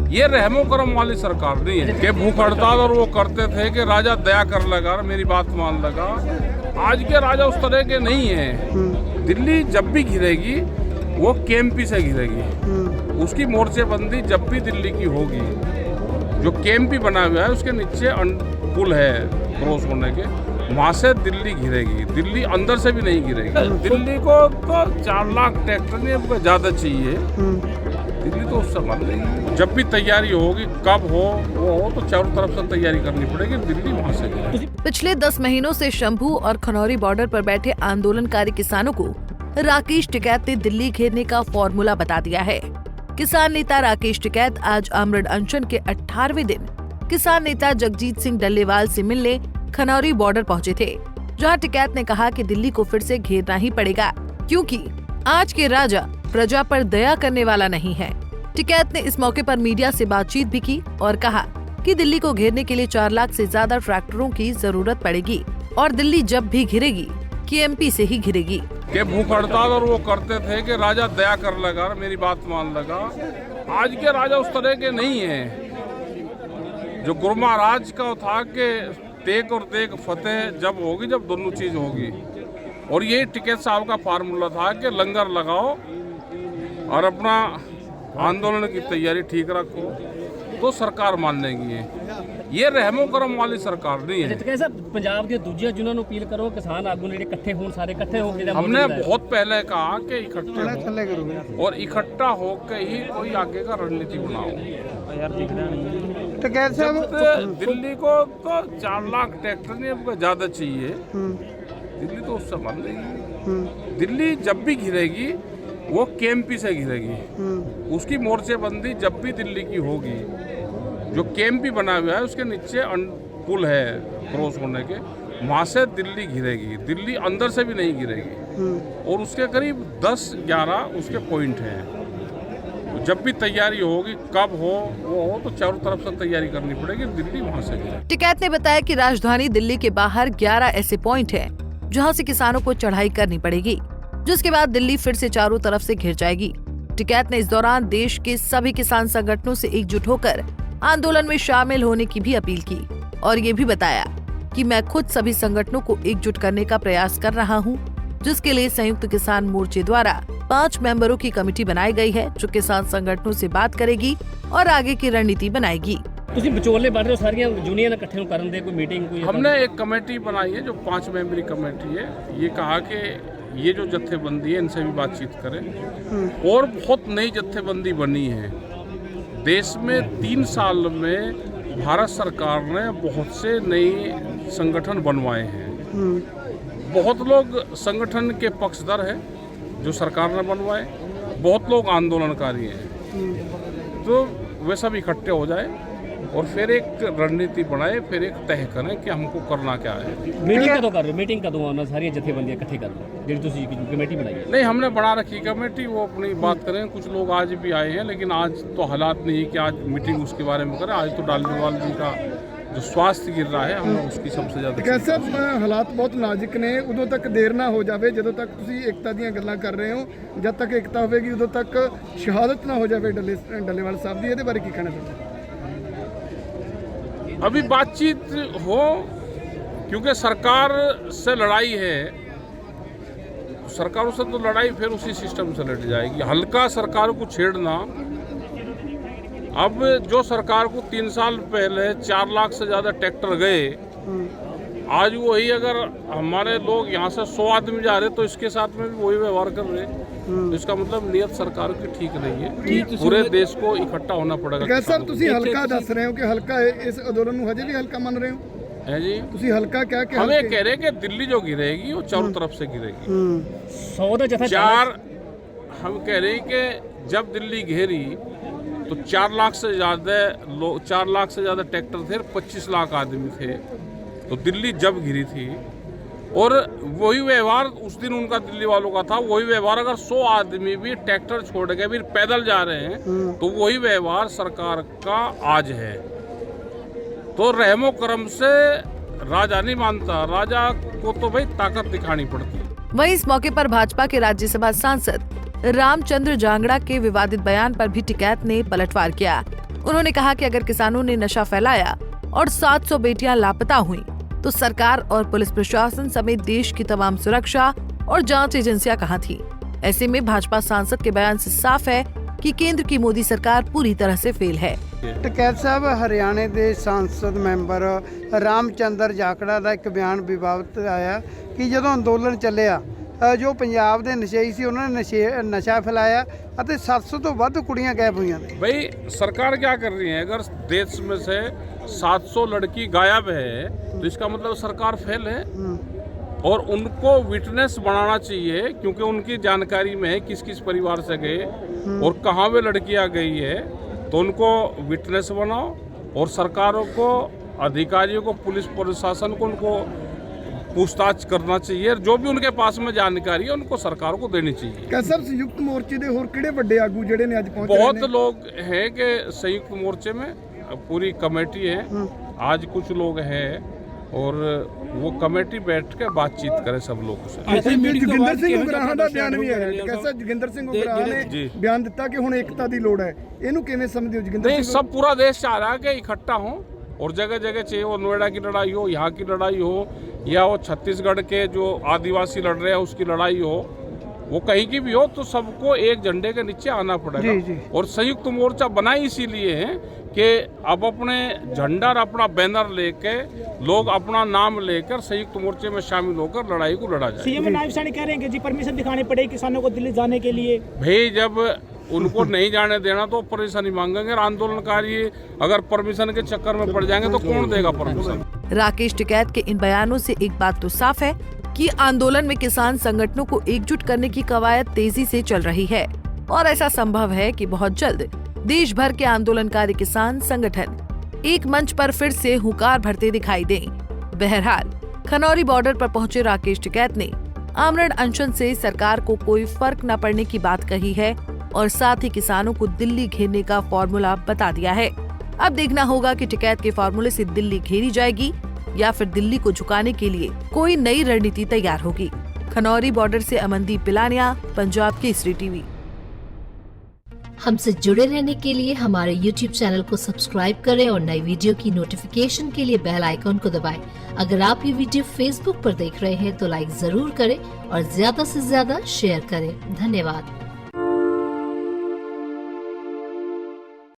ये रहमो करम वाली सरकार नहीं है कि भूख हड़ताल और वो करते थे कि राजा दया कर लगा, मेरी बात मान लगा। आज के राजा उस तरह के नहीं है। दिल्ली जब भी घिरेगी वो केएमपी से घिरेगी। उसकी मोर्चेबंदी जब भी दिल्ली की होगी, जो केएमपी बना हुआ है उसके नीचे पुल है क्रॉस होने के, वहाँ से दिल्ली घिरेगी। दिल्ली अंदर से भी नहीं घिरेगी। दिल्ली को तो 4 लाख ट्रैक्टर नहीं ज़्यादा चाहिए। दिल्ली तो उससे बन रही। जब भी तैयारी होगी, कब हो वो हो, तो चारों तरफ से तैयारी करनी पड़ेगी। दिल्ली वहाँ से। पिछले 10 महीनों से शंभू और खनौरी बॉर्डर पर बैठे आंदोलनकारी किसानों को राकेश टिकैत ने दिल्ली घेरने का फॉर्मूला बता दिया है। किसान नेता राकेश टिकैत आज आमरण अनशन के 18वें दिन किसान नेता जगजीत सिंह डल्लेवाल से मिलने खनौरी बॉर्डर पहुंचे थे, जहां टिकैत ने कहा कि दिल्ली को फिर से घेरना ही पड़ेगा, क्योंकि आज के राजा प्रजा पर दया करने वाला नहीं है। टिकैत ने इस मौके पर मीडिया से बातचीत भी की और कहा कि दिल्ली को घेरने के लिए 4 लाख से ज्यादा ट्रैक्टरों की जरूरत पड़ेगी और दिल्ली जब भी घिरेगी केएमपी से ही घिरेगी। कि भूख हड़ताल और वो करते थे कि राजा दया कर लगा, मेरी बात मान लगा। आज के राजा उस तरह के नहीं है। जो गुरु महाराज का था कि टेक और देख फतेह जब होगी, जब दोनों चीज होगी। और ये टिकैत साहब का फार्मूला था कि लंगर लगाओ और अपना आंदोलन की तैयारी ठीक रखो तो सरकार मान लेगी। ये रहमो करम वाली सरकार नहीं है। कैसा पंजाब के दूसरे जिन्हों को अपील करो किसान आगू ने इकट्ठे हों, सारे इकट्ठे होकर हमने बहुत पहले कहा कि इकट्ठे हो और इकट्ठा होकर ही कोई आगे का रणनीति बनाओ। दिल्ली को तो 4 लाख ट्रैक्टर नहीं ज्यादा चाहिए। दिल्ली तो उससे बन रही। दिल्ली जब भी घिरेगी वो केएमपी से घिरेगी। उसकी मोर्चेबंदी जब भी दिल्ली की होगी, जो केएमपी बना हुआ है उसके नीचे पुल है क्रॉस होने के, वहाँ से दिल्ली घिरेगी। दिल्ली अंदर से भी नहीं घिरेगी। और उसके करीब 10-11 उसके पॉइंट हैं। जब भी तैयारी होगी, कब हो वो हो, तो चारों तरफ से तैयारी करनी पड़ेगी। दिल्ली वहाँ से घिरेगी। टिकैत ने बताया कि राजधानी दिल्ली के बाहर 11 ऐसे पॉइंट हैं जहां से किसानों को चढ़ाई करनी पड़ेगी, जिसके बाद दिल्ली फिर से चारों तरफ से घिर जाएगी। टिकैत ने इस दौरान देश के सभी किसान संगठनों से एकजुट होकर आंदोलन में शामिल होने की भी अपील की और ये भी बताया कि मैं खुद सभी संगठनों को एकजुट करने का प्रयास कर रहा हूं, जिसके लिए संयुक्त किसान मोर्चे द्वारा 5 मेंबरों की कमेटी बनाई गई है, जो किसान संगठनों से बात करेगी और आगे की रणनीति बनाएगी। ਤੁਸੀਂ ਵਿਚੋਲੇ ਬਣ ਰਹੇ ਹੋ, ਸਾਰੀਆਂ ਯੂਨੀਅਨ ਇਕੱਠੇ ਨੂੰ ਕਰਨ ਦੇ ਕੋਈ मीटिंग कोई? हमने एक कमेटी बनाई है जो 5 मेंबरी कमेटी है। ये कहा कि ये जो जत्थेबंदी है इनसे भी बातचीत करें। और बहुत नई जत्थेबंदी बनी है देश में। 3 साल में भारत सरकार ने बहुत से नए संगठन बनवाए हैं। बहुत लोग संगठन के पक्षधर है जो सरकार ने बनवाए, बहुत लोग आंदोलनकारी हैं। तो वे सब इकट्ठे हो जाए और फिर एक रणनीति बनाए, फिर एक तय करें कि हमको करना क्या है। मीटिंग कदों कर रहे हो? मीटिंग कदों आना सारी जत्थेबंदियां इकट्ठी कर लो जी, तुसी कमेटी बनाई है? नहीं, हमने बना रखी कमेटी, वो अपनी बात करें। कुछ लोग आज भी आए हैं, लेकिन आज तो हालात नहीं है कि आज मीटिंग उसके बारे में करें। आज तो डालीवाल जी का जो स्वास्थ्य गिर रहा है, हम उसकी सबसे ज्यादा कैसे हालात बहुत नाजुक ने। उदों तक देर ना हो जाए, ਜਦੋਂ तक ਤੁਸੀਂ एकता ਦੀਆਂ ਗੱਲਾਂ ਕਰ ਰਹੇ ਹੋ, जब तक एकता होगी उदों तक शहादत ना हो जाए डल्लेवाल साहब ਦੀ। ਇਹਦੇ ਬਾਰੇ ਕੀ ਕਹਿਣਾ ਚਾਹੁੰਦੇ? अभी बातचीत हो, क्योंकि सरकार से लड़ाई है। सरकारों से तो लड़ाई फिर उसी सिस्टम से लड़ जाएगी। हल्का सरकार को छेड़ना। अब जो सरकार को 3 साल पहले 4 लाख से ज़्यादा ट्रैक्टर गए, आज वही अगर हमारे लोग यहाँ से 100 आदमी जा रहे तो इसके साथ में भी वही व्यवहार कर रहे। तो इसका मतलब नियत सरकार की ठीक नहीं है। पूरे देश को इकट्ठा होना पड़ेगा। कैसा ਤੁਸੀਂ ਹਲਕਾ ਦੱਸ ਰਹੇ ਹੋ ਕਿ ਹਲਕਾ ਇਸ ਅੰਦੋਲਨ ਨੂੰ ਹਜੇ ਵੀ ਹਲਕਾ ਮੰਨ ਰਹੇ ਹੋ? है जी, ਤੁਸੀਂ ਹਲਕਾ क्या कि हम ये कह रहे हैं कि दिल्ली जो गिरेगी वो चारों तरफ से गिरेगी। 100 ਦਾ ਜਥਾ 4 हम कह रहे हैं कि जब दिल्ली घेरी तो 4 लाख से ज़्यादा ट्रैक्टर थे, 25 लाख आदमी थे। तो दिल्ली जब घिरी थी और वही व्यवहार उस दिन उनका दिल्ली वालों का था, वही व्यवहार अगर 100 आदमी भी ट्रैक्टर छोड़ के भी पैदल जा रहे हैं तो वही व्यवहार सरकार का आज है। तो रहमो करम से राजा नहीं मानता, राजा को तो भाई ताकत दिखानी पड़ती। वहीं इस मौके पर भाजपा के राज्यसभा सांसद रामचंद्र जांगड़ा के विवादित बयान पर भी टिकैत ने पलटवार किया। उन्होंने कहा कि अगर किसानों ने नशा फैलाया और 700 बेटियां लापता हुई तो सरकार और पुलिस प्रशासन समेत देश की तमाम सुरक्षा और जांच एजेंसियां कहां थी। ऐसे में भाजपा सांसद के बयान से साफ है कि केंद्र की मोदी सरकार पूरी तरह से फेल है। ਟਕੈਤ ਸਾਹਿਬ ਹਰਿਆਣੇ ਦੇ ਸੰਸਦ ਮੈਂਬਰ ਰਾਮਚੰਦਰ ਜਾਖੜਾ ਦਾ ਇੱਕ ਬਿਆਨ ਵਿਵਾਦਤ ਆਇਆ ਕਿ ਜਦੋਂ ਅੰਦੋਲਨ ਚੱਲਿਆ ਜੋ ਪੰਜਾਬ ਦੇ ਨਸ਼ਈ ਸੀ ਉਹਨਾਂ ਨੇ ਨਸ਼ਾ ਫੈਲਾਇਆ ਅਤੇ 700 ਤੋਂ ਵੱਧ ਕੁੜੀਆਂ ਗਾਇਬ ਹੋਈਆਂ ਨੇ। भाई सरकार क्या कर रही है? अगर देश में से 700 लड़की गायब है तो इसका मतलब सरकार फेल है। और उनको विटनेस बनाना चाहिए, क्योंकि उनकी जानकारी में है किस किस परिवार से गए और कहाँ वे लड़कियां गई है, तो उनको विटनेस बनाओ और सरकारों को, अधिकारियों को, पुलिस प्रशासन को उनको पूछताछ करना चाहिए। जो भी उनके पास में जानकारी है उनको सरकार को देनी चाहिए। कैसा संयुक्त मोर्चे ਦੇ ਹੋਰ ਕਿਹੜੇ ਵੱਡੇ ਆਗੂ ਜਿਹੜੇ ਨੇ ਅੱਜ ਪਹੁੰਚ ਰਹੇ बहुत ਨੇ? लोग हैं कि संयुक्त मोर्चे में पूरी कमेटी है, आज कुछ लोग हैं और वो कमेटी बैठ के बातचीत करे सब लोगों से। ਜੋਗਿੰਦਰ ਸਿੰਘ ਉਗਰਾਹਾਂ ਦਾ ਬਿਆਨ ਵੀ ਆਇਆ। कैसा ਜੋਗਿੰਦਰ ਸਿੰਘ ਉਗਰਾਹਾਂ ਨੇ जी। ਬਿਆਨ ਦਿੱਤਾ ਕਿ ਹੁਣ ਏਕਤਾ ਦੀ ਲੋੜ ਹੈ। ਇਹਨੂੰ ਕਿਵੇਂ ਸਮਝਦੇ ਹੋ ਜੋਗਿੰਦਰ नहीं, ਸਿੰਘ? सब पूरा देश चाह रहा है कि इकट्ठा हो और जगह जगह चाहिए, वो नोएडा की लड़ाई हो, यहाँ की लड़ाई हो, या वो छत्तीसगढ़ के जो आदिवासी लड़ रहे हैं उसकी लड़ाई हो, वो कहीं की भी हो, तो सबको एक झंडे के नीचे आना पड़ेगा। जी, जी। और संयुक्त मोर्चा बनाई इसीलिए है कि अब अपने झंडा और अपना बैनर लेके लोग अपना नाम लेकर संयुक्त मोर्चे में शामिल होकर लड़ाई को लड़ा जाए। सीएम नायब सैनी कह रहे हैं कि जी परमिशन दिखानी पड़ेगी किसानों को दिल्ली जाने के लिए। भाई जब उनको नहीं जाने देना तो परमिशन ही मांगेंगे, और आंदोलनकारी अगर परमिशन के चक्कर में पड़ जाएंगे तो कौन देगा परमिशन? राकेश टिकैत के इन बयानों से एक बात तो साफ है कि आंदोलन में किसान संगठनों को एकजुट करने की कवायद तेजी से चल रही है और ऐसा संभव है कि बहुत जल्द देश भर के आंदोलनकारी किसान संगठन एक मंच पर फिर से हुंकार भरते दिखाई दें। बहरहाल खनौरी बॉर्डर पर पहुंचे राकेश टिकैत ने आमरण अनशन से सरकार को कोई फर्क न पड़ने की बात कही है और साथ ही किसानों को दिल्ली घेरने का फॉर्मूला बता दिया है। अब देखना होगा कि टिकैत के फॉर्मूले से दिल्ली घेरी जाएगी या फिर दिल्ली को झुकाने के लिए कोई नई रणनीति तैयार होगी। खनौरी बॉर्डर से अमनदीप पिलानिया, पंजाब केसरी टीवी। हमसे जुड़े रहने के लिए हमारे YouTube चैनल को सब्सक्राइब करें और नई वीडियो की नोटिफिकेशन के लिए बेल आइकॉन को दबाएं। अगर आप ये वीडियो Facebook पर देख रहे हैं तो लाइक जरूर करें और ज्यादा से ज्यादा शेयर करें। धन्यवाद।